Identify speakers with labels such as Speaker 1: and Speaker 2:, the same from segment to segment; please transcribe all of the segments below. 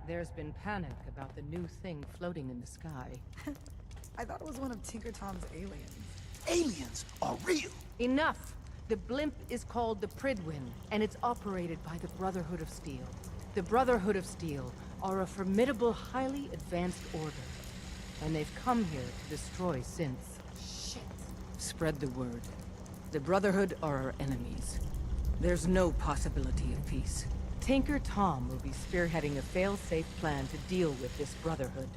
Speaker 1: There's been panic about the new thing floating in the sky.
Speaker 2: I thought it was one of Tinker Tom's aliens.
Speaker 3: Aliens are real!
Speaker 1: Enough! The blimp is called the Pridwin, and it's operated by the Brotherhood of Steel. The Brotherhood of Steel are a formidable, highly advanced order. And they've come here to destroy synths.
Speaker 2: Shit.
Speaker 1: Spread the word. The Brotherhood are our enemies. There's no possibility of peace. Tinker Tom will be spearheading a fail-safe plan to deal with this Brotherhood.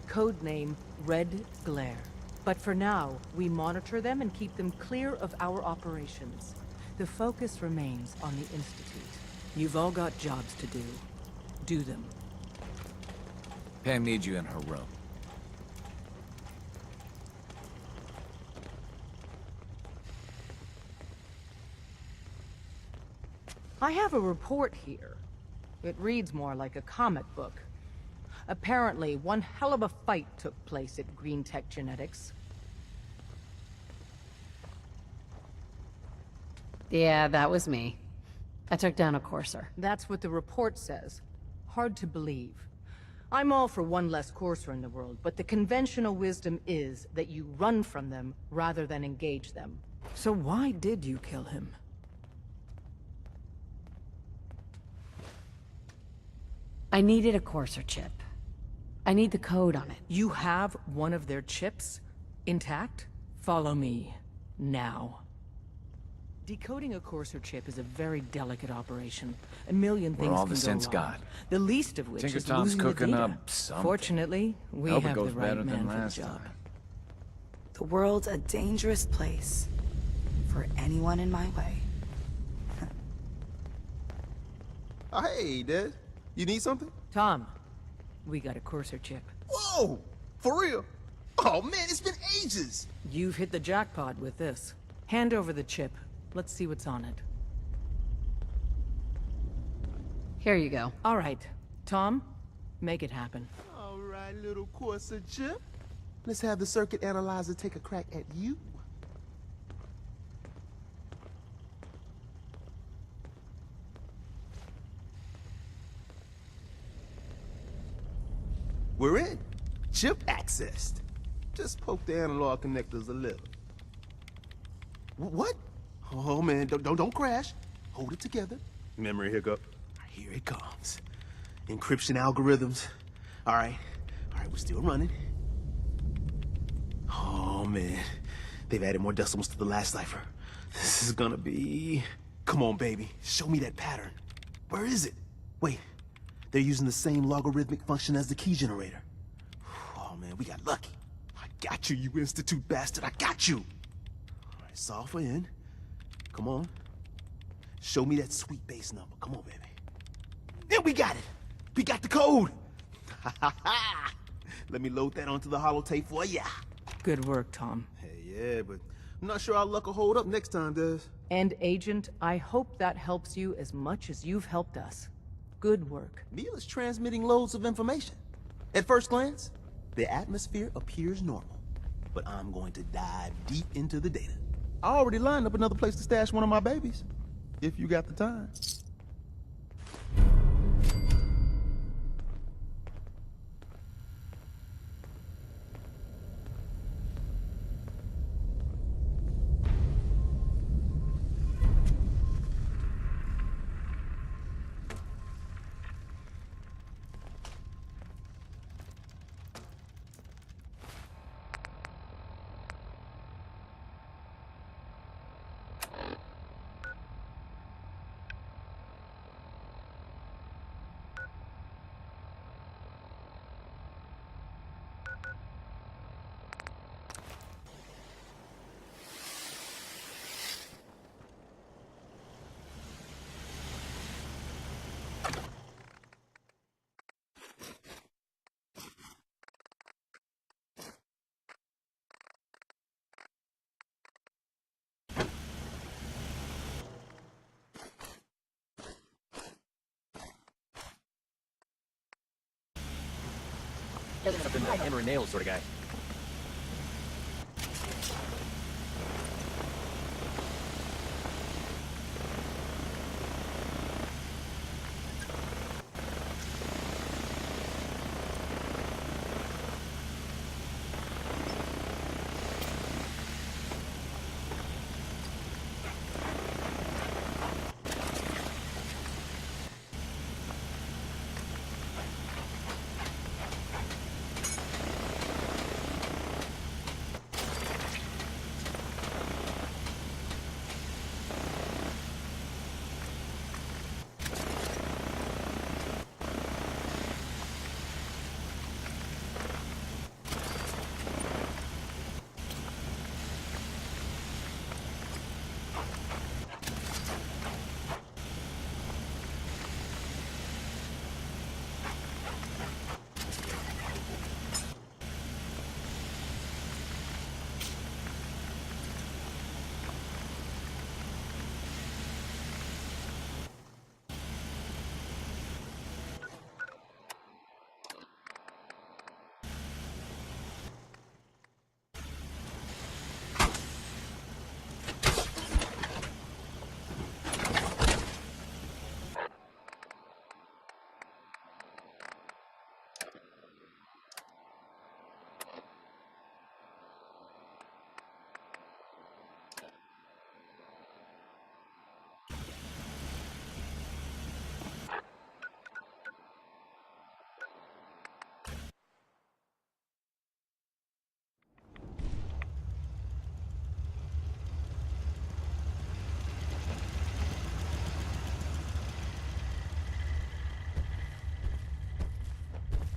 Speaker 1: Codename Red Glare. But for now, we monitor them and keep them clear of our operations. The focus remains on the Institute. You've all got jobs to do. Do them.
Speaker 4: Pam needs you in her room.
Speaker 1: I have a report here. It reads more like a comic book. Apparently, one hell of a fight took place at Green Tech Genetics.
Speaker 5: Yeah, that was me. I took down a Courser.
Speaker 1: That's what the report says. Hard to believe. I'm all for one less Courser in the world, but the conventional wisdom is that you run from them rather than engage them. So why did you kill him?
Speaker 5: I needed a Courser chip. I need the code on it.
Speaker 1: You have one of their chips? Intact? Follow me. Now. Decoding a Courser chip is a very delicate operation. A million things
Speaker 4: We're all
Speaker 1: can
Speaker 4: the
Speaker 1: go
Speaker 4: sense
Speaker 1: wrong.
Speaker 4: got.
Speaker 1: The least of which
Speaker 4: Tinker
Speaker 1: is
Speaker 4: Tom's
Speaker 1: losing the
Speaker 4: cooking
Speaker 1: data.
Speaker 4: up something.
Speaker 1: Fortunately, we
Speaker 4: Hope it
Speaker 1: have
Speaker 4: goes
Speaker 1: the right
Speaker 4: better
Speaker 1: man
Speaker 4: than
Speaker 1: for the
Speaker 4: last
Speaker 1: job.
Speaker 4: time.
Speaker 2: The world's a dangerous place. For anyone in my way.
Speaker 3: Oh, hey, Des. You need something?
Speaker 1: Tom, we got a Courser chip.
Speaker 3: Whoa! For real? Oh, man, it's been ages!
Speaker 1: You've hit the jackpot with this. Hand over the chip. Let's see what's on it.
Speaker 5: Here you go.
Speaker 1: All right. Tom, make it happen.
Speaker 3: All right, little Corsa chip. Let's have the circuit analyzer take a crack at you. We're in. Chip accessed. Just poke the analog connectors a little. What? Oh man, don't crash. Hold it together. Memory hiccup. Here it comes. Encryption algorithms. All right, we're still running. Oh man, they've added more decimals to the last cipher. This is gonna be... Come on, baby, show me that pattern. Where is it? Wait, they're using the same logarithmic function as the key generator. Oh man, we got lucky. I got you, you Institute bastard, I got you. All right, solve for N. Come on. Show me that sweet base number, come on, baby. Yeah, we got it. We got the code. Let me load that onto the holotape for ya.
Speaker 1: Good work, Tom.
Speaker 3: Hey, yeah, but I'm not sure our luck will hold up next time, Des.
Speaker 1: And Agent, I hope that helps you as much as you've helped us. Good work.
Speaker 3: Neil is transmitting loads of information. At first glance, the atmosphere appears normal. But I'm going to dive deep into the data. I already lined up another place to stash one of my babies. If you got the time.
Speaker 6: Been a hammer and nails sort of guy.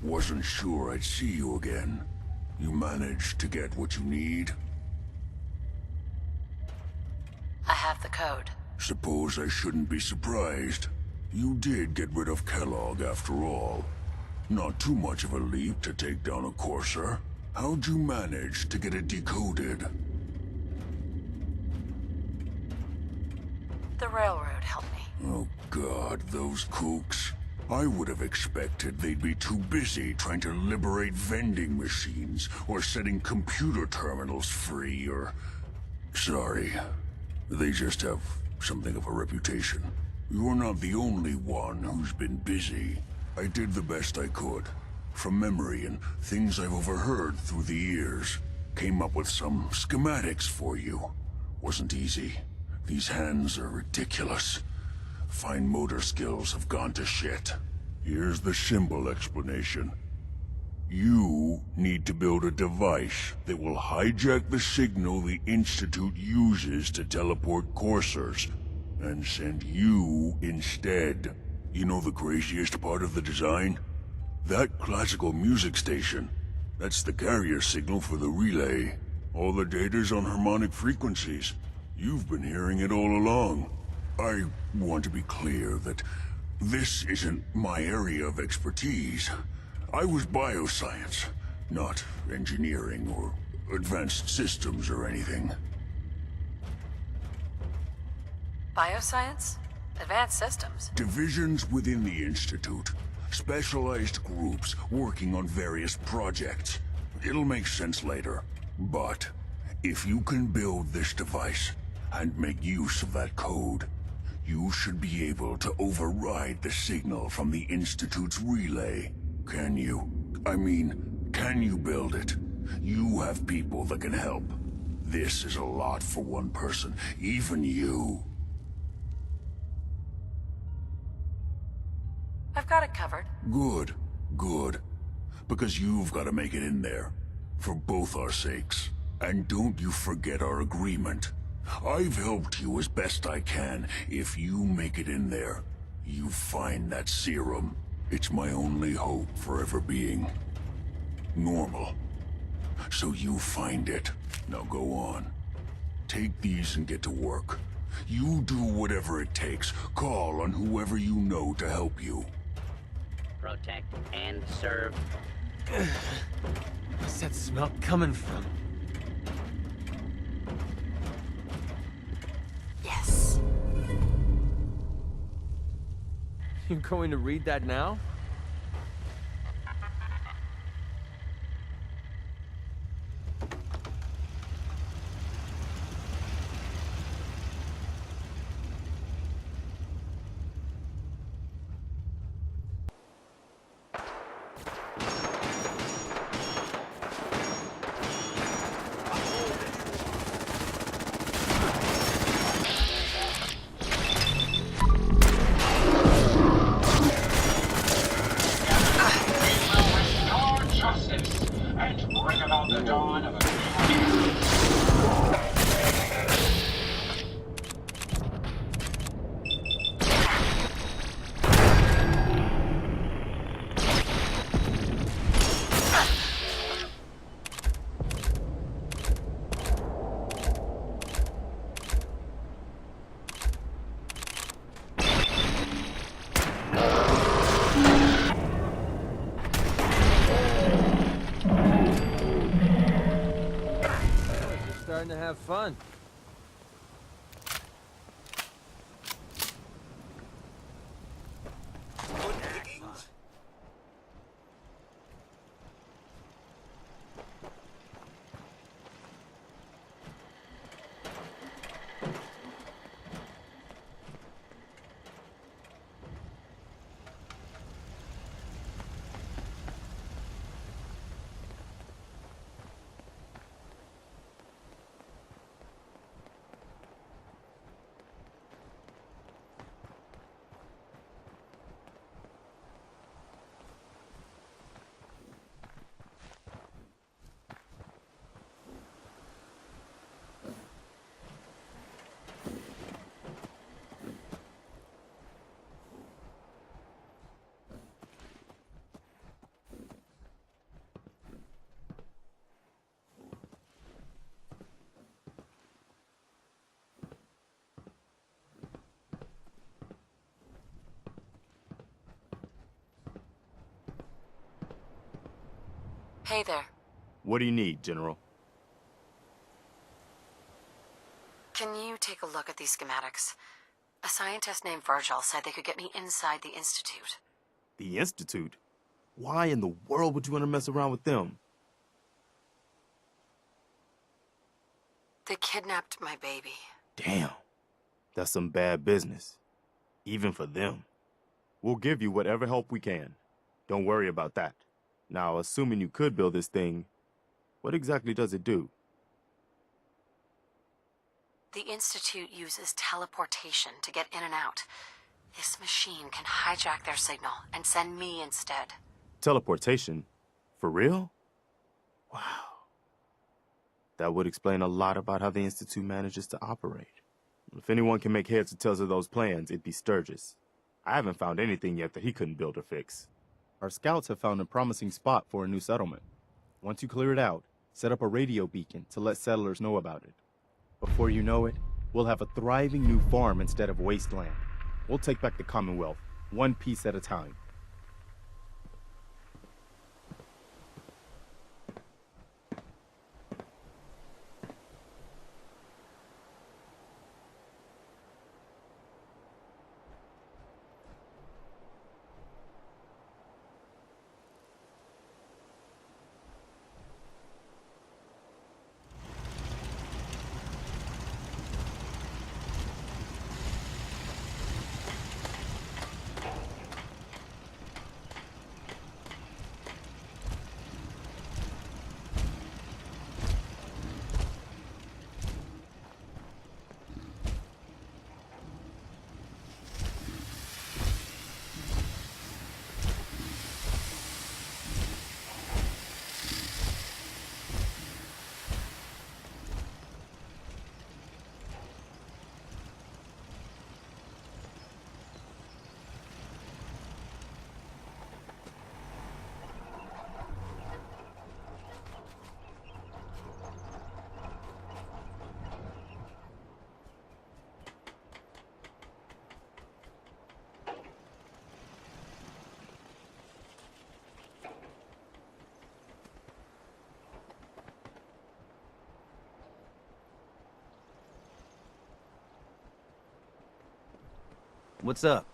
Speaker 6: Wasn't sure I'd see you again. You managed to get what you need?
Speaker 5: I have the code.
Speaker 6: Suppose I shouldn't be surprised. You did get rid of Kellogg after all. Not too much of a leap to take down a Courser. How'd you manage to get it decoded?
Speaker 5: The railroad helped me.
Speaker 6: Oh God, those kooks. I would have expected they'd be too busy trying to liberate vending machines or setting computer terminals free or... Sorry. They just have something of a reputation. You're not the only one who's been busy. I did the best I could. From memory and things I've overheard through the years. Came up with some schematics for you. Wasn't easy. These hands are ridiculous. Fine motor skills have gone to shit. Here's the simple explanation. You need to build a device that will hijack the signal the Institute uses to teleport coursers, and send you instead. You know the craziest part of the design? That classical music station. That's the carrier signal for the relay. All the data's on harmonic frequencies. You've been hearing it all along. I want to be clear that this isn't my area of expertise. I was bioscience, not engineering or advanced systems or anything.
Speaker 5: Bioscience? Advanced systems?
Speaker 6: Divisions within the Institute. Specialized groups working on various projects. It'll make sense later. But if you can build this device and make use of that code, you should be able to override the signal from the Institute's relay. Can you? I mean, can you build it? You have people that can help. This is a lot for one person, even you.
Speaker 5: I've got it covered.
Speaker 6: Good, good. Because you've got to make it in there. For both our sakes. And don't you forget our agreement. I've helped you as best I can. If you make it in there, you find that serum. It's my only hope for ever being normal. So you find it. Now go on. Take these and get to work. You do whatever it takes. Call on whoever you know to help you.
Speaker 7: Protect and serve.
Speaker 3: What's that smell coming from?
Speaker 5: Yes.
Speaker 8: You're going to read that now? Starting to have fun.
Speaker 5: Hey there.
Speaker 9: What do you need, General?
Speaker 5: Can you take a look at these schematics? A scientist named Virgil said they could get me inside the Institute.
Speaker 9: The Institute? Why in the world would you want to mess around with them?
Speaker 5: They kidnapped my baby.
Speaker 9: Damn. That's some bad business. Even for them. We'll give you whatever help we can. Don't worry about that. Now, assuming you could build this thing, what exactly does it do?
Speaker 5: The Institute uses teleportation to get in and out. This machine can hijack their signal and send me instead.
Speaker 9: Teleportation? For real? Wow. That would explain a lot about how the Institute manages to operate. If anyone can make heads or tails of those plans, it'd be Sturgis. I haven't found anything yet that he couldn't build or fix. Our scouts have found a promising spot for a new settlement. Once you clear it out, set up a radio beacon to let settlers know about it. Before you know it, we'll have a thriving new farm instead of wasteland. We'll take back the Commonwealth, one piece at a time.
Speaker 10: What's up?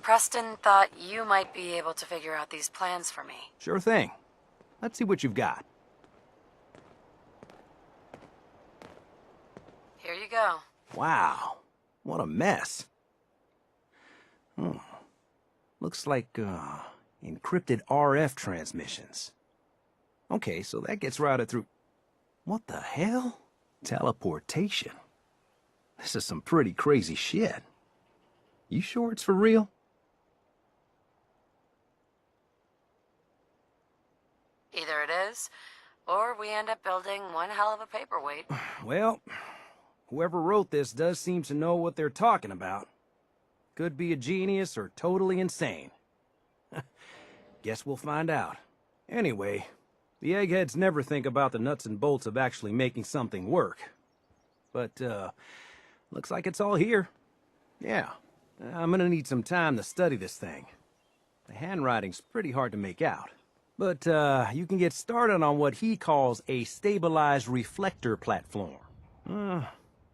Speaker 5: Preston thought you might be able to figure out these plans for me.
Speaker 10: Sure thing. Let's see what you've got.
Speaker 5: Here you go.
Speaker 10: Wow. What a mess. Looks like, encrypted RF transmissions. Okay, so that gets routed through... What the hell? Teleportation. This is some pretty crazy shit. You sure it's for real?
Speaker 5: Either it is, or we end up building one hell of a paperweight.
Speaker 10: Well, whoever wrote this does seem to know what they're talking about. Could be a genius or totally insane. Guess we'll find out. Anyway, the eggheads never think about the nuts and bolts of actually making something work. But, looks like it's all here. Yeah, I'm gonna need some time to study this thing. The handwriting's pretty hard to make out. But, you can get started on what he calls a stabilized reflector platform.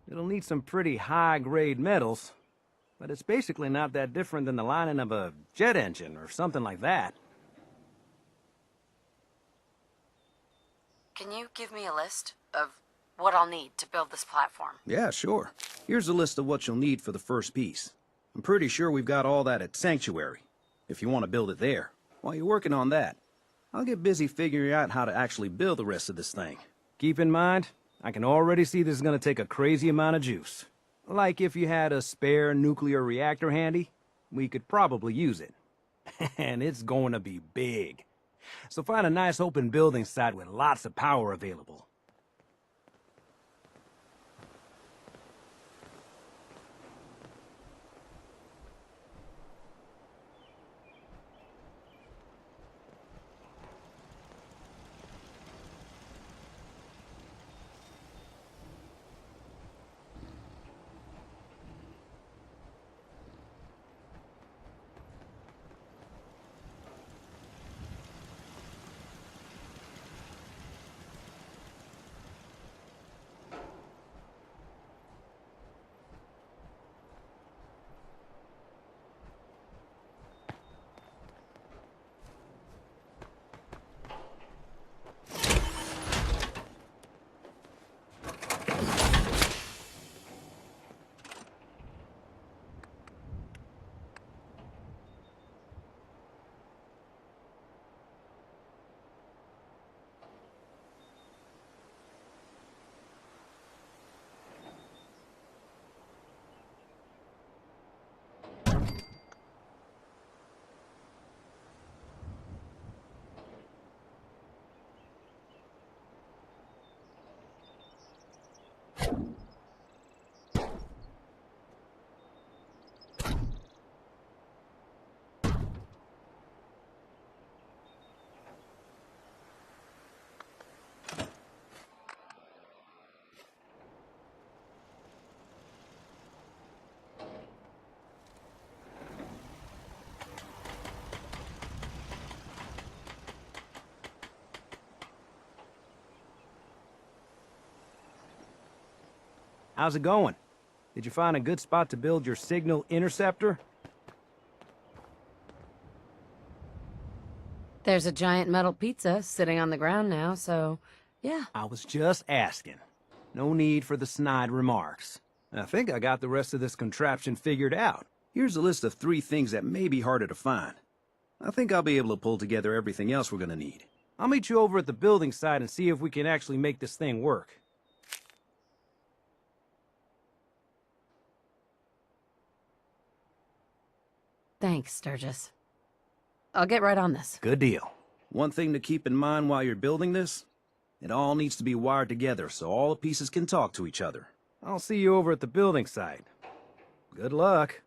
Speaker 10: It'll need some pretty high-grade metals, but it's basically not that different than the lining of a jet engine or something like that.
Speaker 5: Can you give me a list of what I'll need to build this platform?
Speaker 10: Yeah, sure. Here's a list of what you'll need for the first piece. I'm pretty sure we've got all that at Sanctuary, if you want to build it there. While you're working on that, I'll get busy figuring out how to actually build the rest of this thing. Keep in mind, I can already see this is gonna take a crazy amount of juice. Like if you had a spare nuclear reactor handy, we could probably use it. And it's going to be big. So find a nice open building site with lots of power available. How's it going? Did you find a good spot to build your signal interceptor?
Speaker 5: There's a giant metal pizza sitting on the ground now, so yeah.
Speaker 10: I was just asking. No need for the snide remarks. I think I got the rest of this contraption figured out. Here's a list of 3 things that may be harder to find. I think I'll be able to pull together everything else we're gonna need. I'll meet you over at the building site and see if we can actually make this thing work.
Speaker 5: Thanks, Sturgis. I'll get right on this.
Speaker 10: Good deal. One thing to keep in mind while you're building this, it all needs to be wired together so all the pieces can talk to each other. I'll see you over at the building site. Good luck.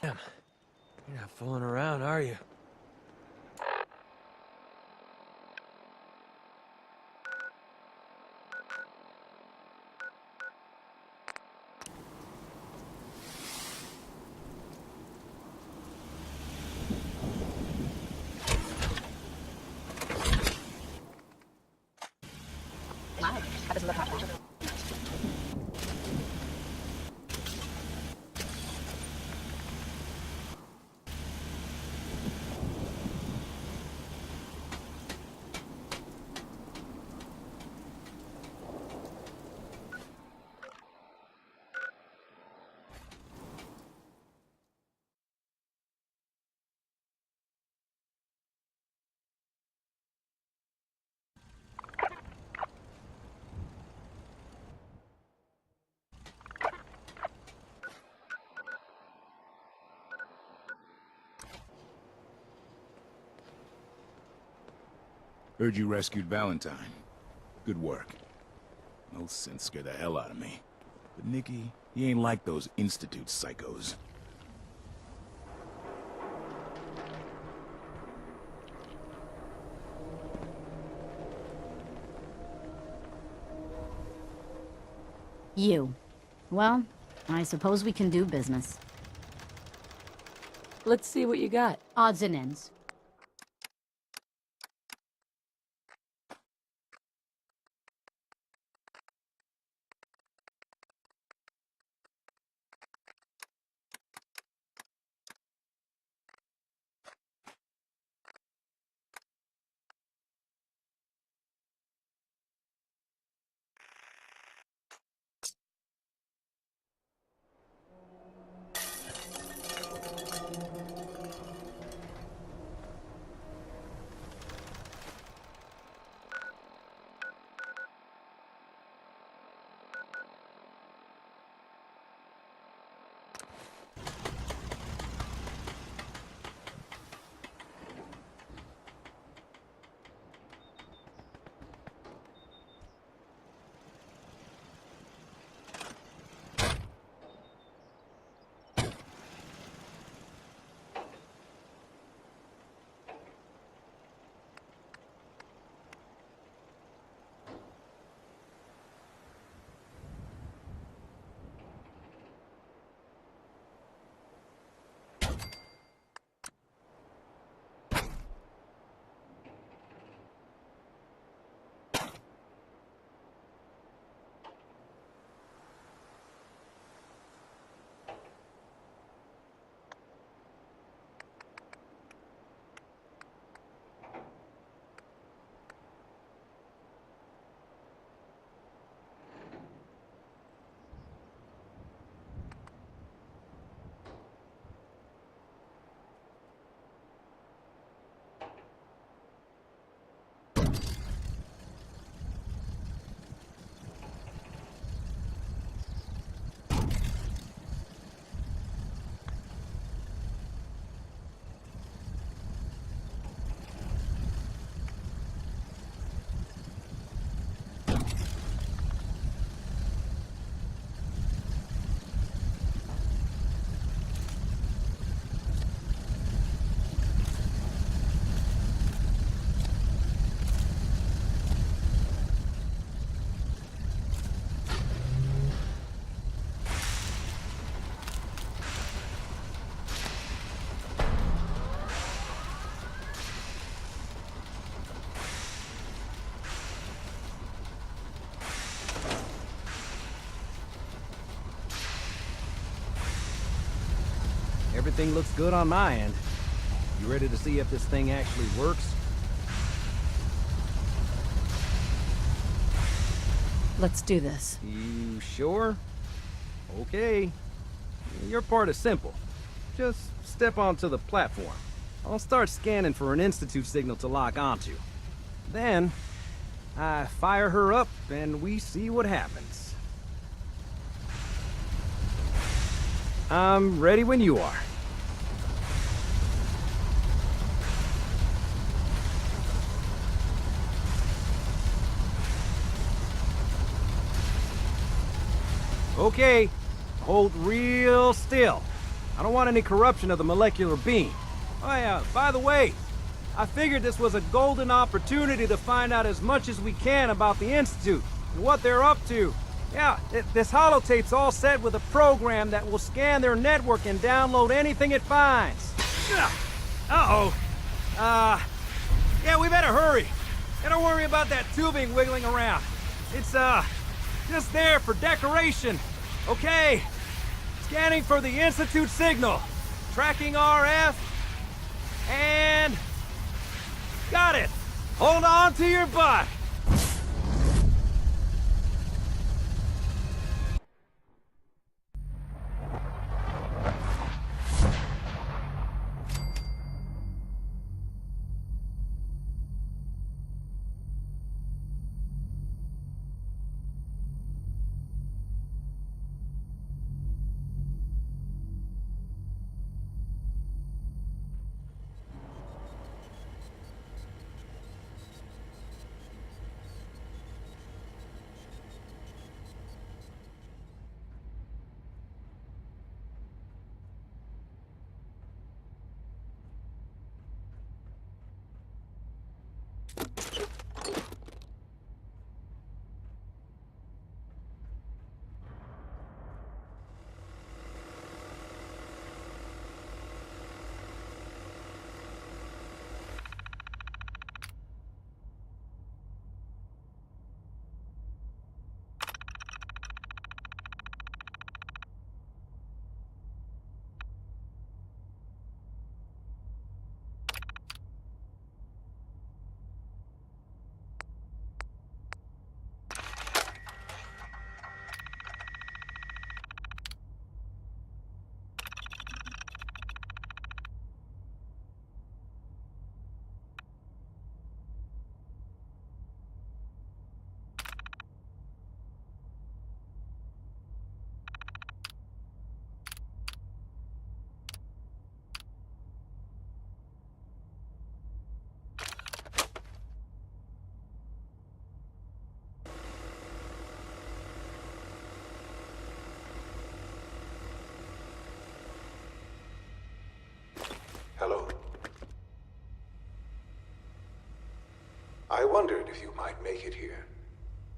Speaker 8: Damn. You're not fooling around, are you?
Speaker 11: Heard you rescued Valentine. Good work. No sense scared the hell out of me. But Nicky, he ain't like those Institute psychos.
Speaker 12: You. Well, I suppose we can do business.
Speaker 5: Let's see what you got.
Speaker 12: Odds and ends.
Speaker 10: Everything looks good on my end. You ready to see if this thing actually works?
Speaker 1: Let's do this.
Speaker 10: You sure? Okay. Your part is simple. Just step onto the platform. I'll start scanning for an Institute signal to lock onto. Then, I fire her up and we see what happens. I'm ready when you are. Okay, hold real still. I don't want any corruption of the molecular beam. Oh yeah, by the way, I figured this was a golden opportunity to find out as much as we can about the Institute and what they're up to. Yeah, this holotape's all set with a program that will scan their network and download anything it finds. Uh-oh. Yeah, we better hurry. And don't worry about that tubing wiggling around. It's, just there for decoration. Okay. Scanning for the Institute signal. Tracking RF. And... got it. Hold on to your butt.
Speaker 13: Hello. I wondered if you might make it here.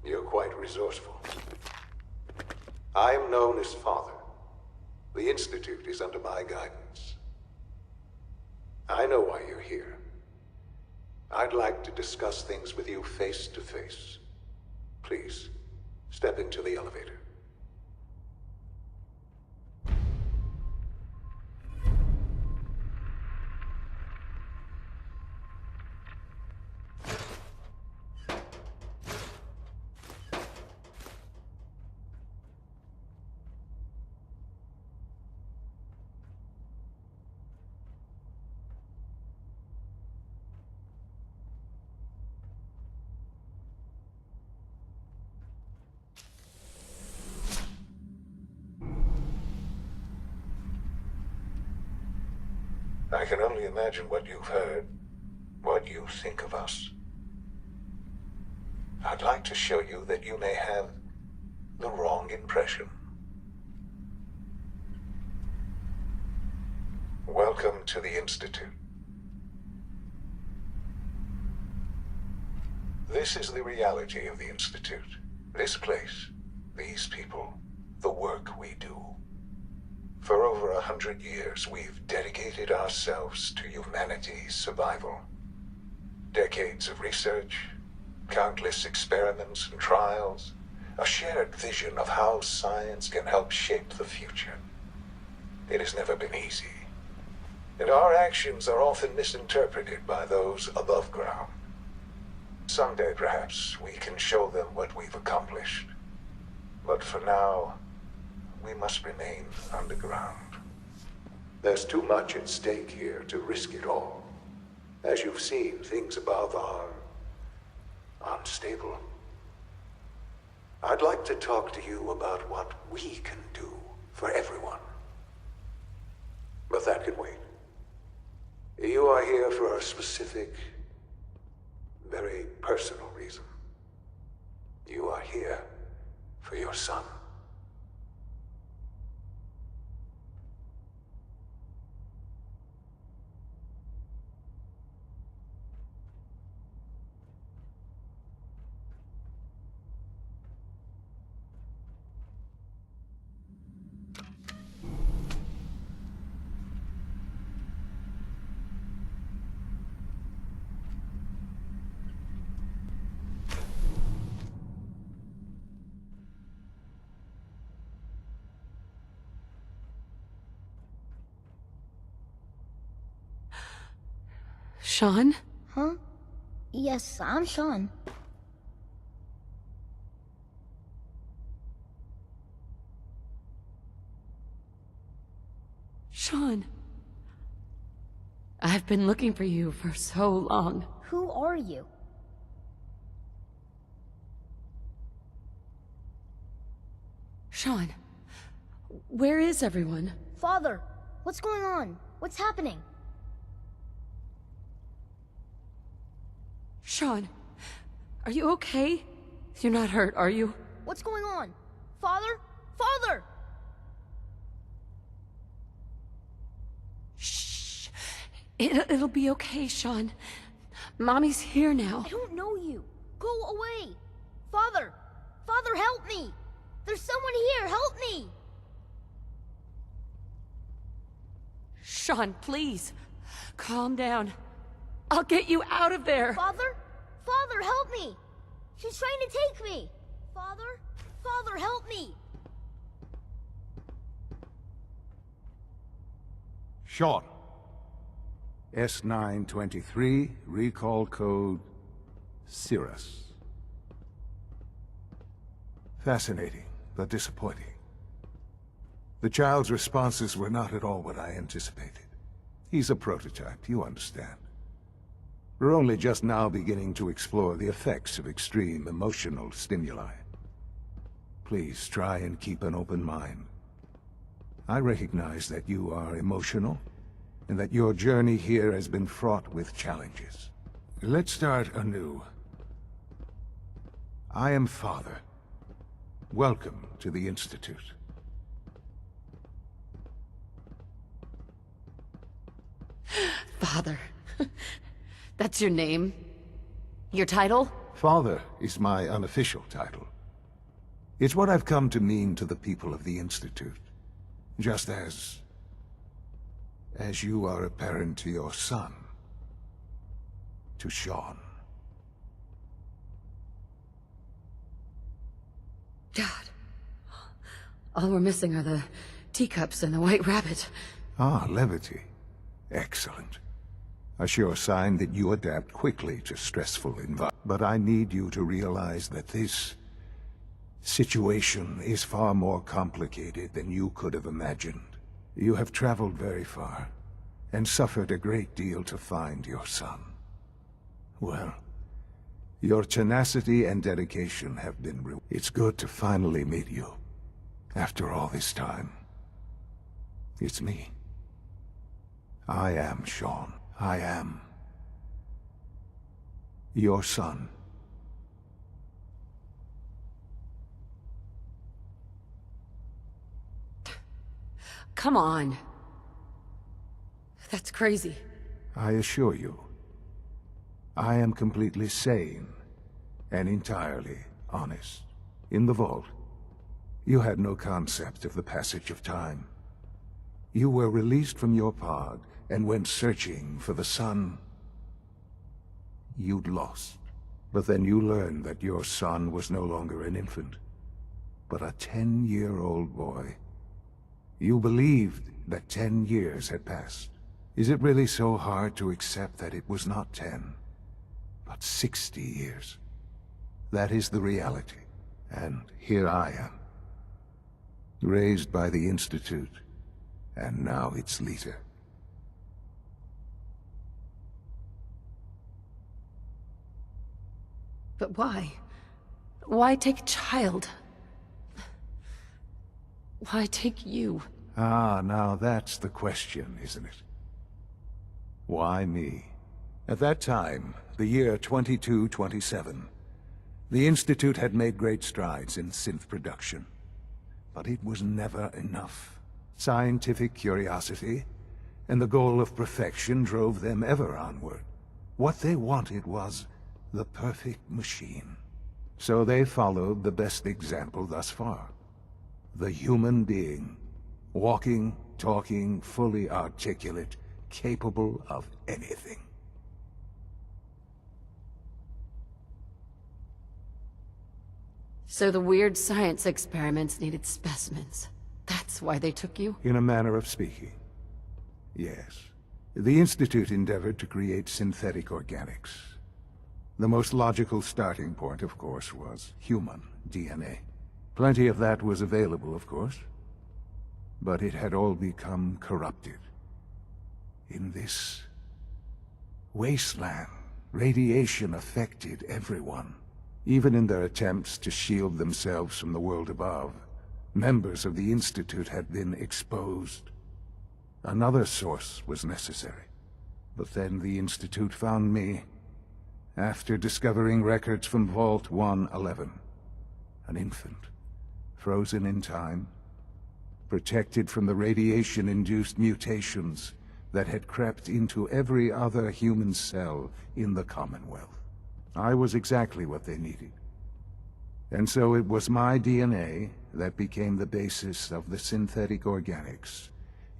Speaker 13: You're quite resourceful. I am known as Father. The Institute is under my guidance. I know why you're here. I'd like to discuss things with you face to face. Please, step into the elevator. I can only imagine what you've heard, what you think of us. I'd like to show you that you may have the wrong impression. Welcome to the Institute. This is the reality of the Institute. This place, these people, the work we do. For over 100 years, we've dedicated ourselves to humanity's survival. Decades of research, countless experiments and trials, a shared vision of how science can help shape the future. It has never been easy, and our actions are often misinterpreted by those above ground. Someday, perhaps, we can show them what we've accomplished. But for now, we must remain underground. There's too much at stake here to risk it all. As you've seen, things above are unstable. I'd like to talk to you about what we can do for everyone. But that can wait. You are here for a specific, very personal reason. You are here for your son.
Speaker 1: Shaun?
Speaker 14: Huh? Yes, I'm Shaun.
Speaker 1: Shaun. I've been looking for you for so long.
Speaker 14: Who are you?
Speaker 1: Shaun, where is everyone?
Speaker 14: Father, what's going on? What's happening?
Speaker 1: Shaun, are you okay? You're not hurt, are you?
Speaker 14: What's going on? Father? Father!
Speaker 1: Shh. It'll be okay, Shaun. Mommy's here now.
Speaker 14: I don't know you. Go away. Father! Father, help me! There's someone here, help me!
Speaker 1: Shaun, please. Calm down. I'll get you out of there.
Speaker 14: Father? Father, help me! She's trying to take me! Father? Father, help me!
Speaker 15: Shaun. S923, recall code Cirrus. Fascinating, but disappointing. The child's responses were not at all what I anticipated. He's a prototype, you understand. We're only just now beginning to explore the effects of extreme emotional stimuli. Please try and keep an open mind. I recognize that you are emotional, and that your journey here has been fraught with challenges. Let's start anew. I am Father. Welcome to the Institute.
Speaker 1: Father. That's your name? Your title?
Speaker 15: Father is my unofficial title. It's what I've come to mean to the people of the Institute. Just as you are a parent to your son. To Shaun.
Speaker 1: God. All we're missing are the teacups and the white rabbit.
Speaker 15: Ah, levity. Excellent. A sure sign that you adapt quickly to stressful environments. But I need you to realize that this situation is far more complicated than you could have imagined. You have traveled very far, and suffered a great deal to find your son. Well, your tenacity and dedication have been rewarded. It's good to finally meet you, after all this time. It's me. I am Shaun. I am your son.
Speaker 1: Come on. That's crazy.
Speaker 15: I assure you, I am completely sane and entirely honest. In the vault, you had no concept of the passage of time. You were released from your pod and went searching for the son you'd lost. But then you learned that your son was no longer an infant, but a 10-year-old boy. You believed that 10 years had passed, Is it really so hard to accept that it was not 10, but 60 years? That is the reality. And here I am, raised by the Institute, and now its leader.
Speaker 5: But why? Why take a child? Why take you?
Speaker 15: Ah, now that's the question, isn't it? Why me? At that time, the year 2227, the Institute had made great strides in synth production. But it was never enough. Scientific curiosity and the goal of perfection drove them ever onward. What they wanted was the perfect machine. So they followed the best example thus far. The human being. Walking, talking, fully articulate, capable of anything.
Speaker 5: So the weird science experiments needed specimens. That's why they took you?
Speaker 15: In a manner of speaking. Yes. The Institute endeavored to create synthetic organics. The most logical starting point, of course, was human DNA. Plenty of that was available, of course. But it had all become corrupted. In this wasteland, radiation affected everyone. Even in their attempts to shield themselves from the world above, members of the Institute had been exposed. Another source was necessary. But then the Institute found me, after discovering records from Vault 111. An infant, frozen in time, protected from the radiation-induced mutations that had crept into every other human cell in the Commonwealth. I was exactly what they needed. And so it was my DNA that became the basis of the synthetic organics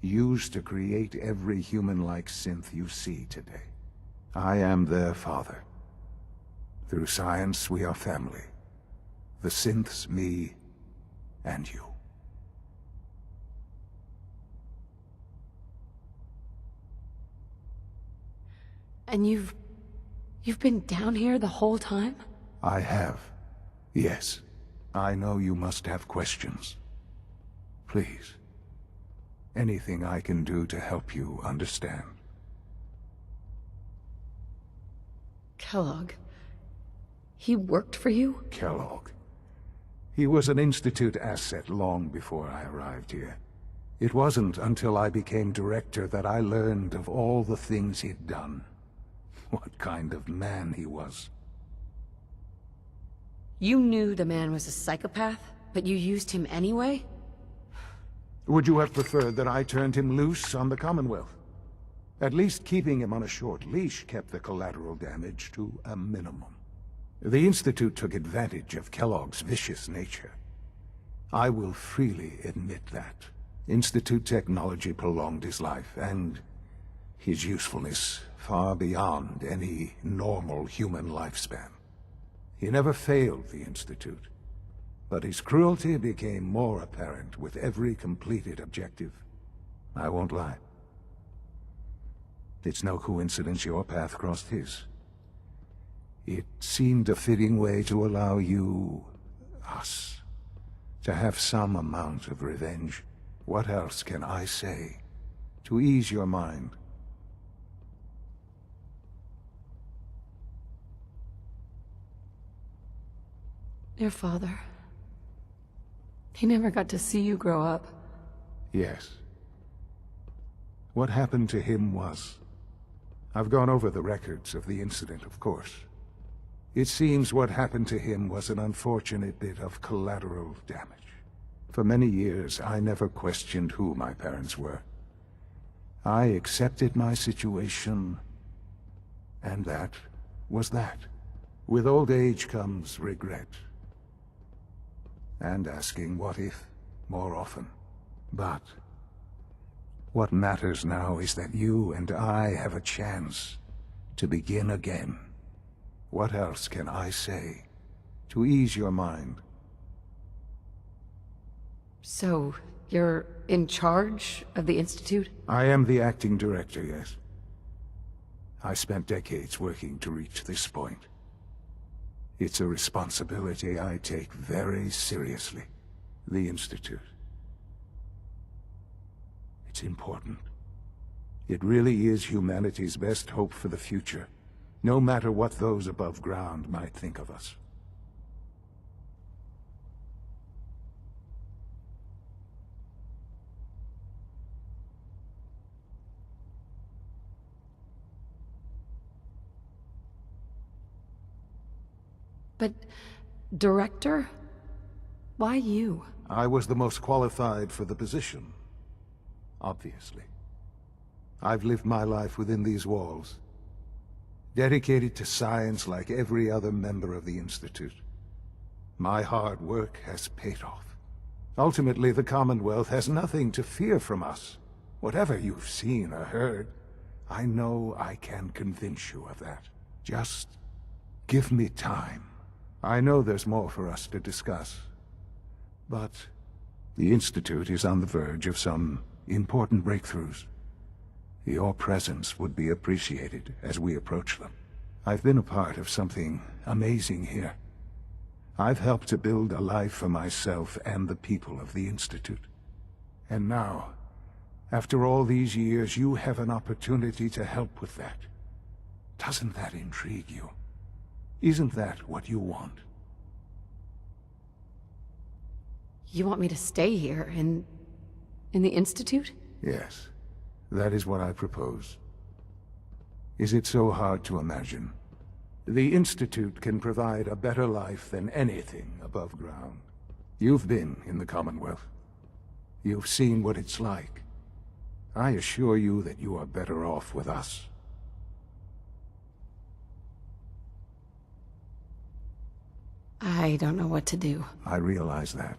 Speaker 15: used to create every human-like synth you see today. I am their father. Through science, we are family. The synths, me, and you.
Speaker 5: And you've been down here the whole time?
Speaker 15: I have. Yes. I know you must have questions. Please. Anything I can do to help you understand.
Speaker 5: Kellogg. He worked for you?
Speaker 15: Kellogg. He was an Institute asset long before I arrived here. It wasn't until I became director that I learned of all the things he'd done. What kind of man he was.
Speaker 5: You knew the man was a psychopath, but you used him anyway?
Speaker 15: Would you have preferred that I turned him loose on the Commonwealth? At least keeping him on a short leash kept the collateral damage to a minimum. The Institute took advantage of Kellogg's vicious nature. I will freely admit that. Institute technology prolonged his life, and his usefulness far beyond any normal human lifespan. He never failed the Institute, but his cruelty became more apparent with every completed objective. I won't lie. It's no coincidence your path crossed his. It seemed a fitting way to allow you, us, to have some amount of revenge. What else can I say to ease your mind?
Speaker 5: Your father. He never got to see you grow up.
Speaker 15: Yes. What happened to him was... I've gone over the records of the incident, of course. It seems what happened to him was an unfortunate bit of collateral damage. For many years, I never questioned who my parents were. I accepted my situation, and that was that. With old age comes regret. And asking what if more often. But what matters now is that you and I have a chance to begin again. What else can I say to ease your mind?
Speaker 5: So,
Speaker 16: You're in charge of the Institute?
Speaker 15: I am the acting director, yes. I spent decades working to reach this point. It's a responsibility I take very seriously. The Institute. It's important. It really is humanity's best hope for the future, no matter what those above ground might think of us.
Speaker 16: But... Director? Why you?
Speaker 15: I was the most qualified for the position. Obviously. I've lived my life within these walls, dedicated to science like every other member of the Institute. My hard work has paid off. Ultimately, the Commonwealth has nothing to fear from us. Whatever you've seen or heard, I know I can convince you of that. Just give me time. I know there's more for us to discuss, but the Institute is on the verge of some important breakthroughs. Your presence would be appreciated as we approach them. I've been a part of something amazing here. I've helped to build a life for myself and the people of the Institute. And now, after all these years, you have an opportunity to help with that. Doesn't that intrigue you? Isn't that what you want?
Speaker 16: You want me to stay here, in the Institute?
Speaker 15: Yes, that is what I propose. Is it so hard to imagine? The Institute can provide a better life than anything above ground. You've been in the Commonwealth. You've seen what it's like. I assure you that you are better off with us.
Speaker 16: I don't know what to do.
Speaker 15: I realize that.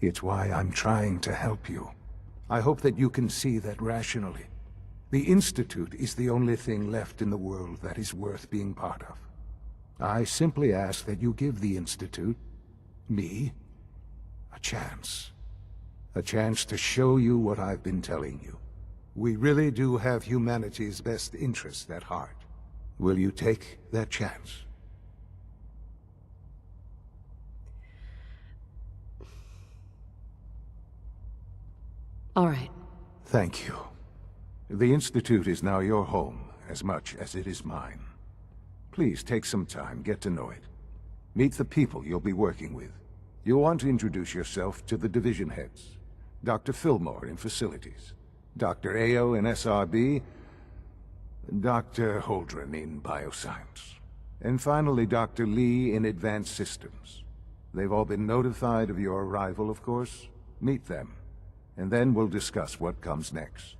Speaker 15: It's why I'm trying to help you. I hope that you can see that rationally. The Institute is the only thing left in the world that is worth being part of. I simply ask that you give the Institute, me, a chance. A chance to show you what I've been telling you. We really do have humanity's best interest at heart. Will you take that chance?
Speaker 16: All right.
Speaker 15: Thank you. The Institute is now your home, as much as it is mine. Please take some time, get to know it. Meet the people you'll be working with. You'll want to introduce yourself to the division heads. Dr. Fillmore in Facilities, Dr. Ayo in SRB, Dr. Holdren in Bioscience, and finally Dr. Lee in Advanced Systems. They've all been notified of your arrival, of course. Meet them, and then we'll discuss what comes next.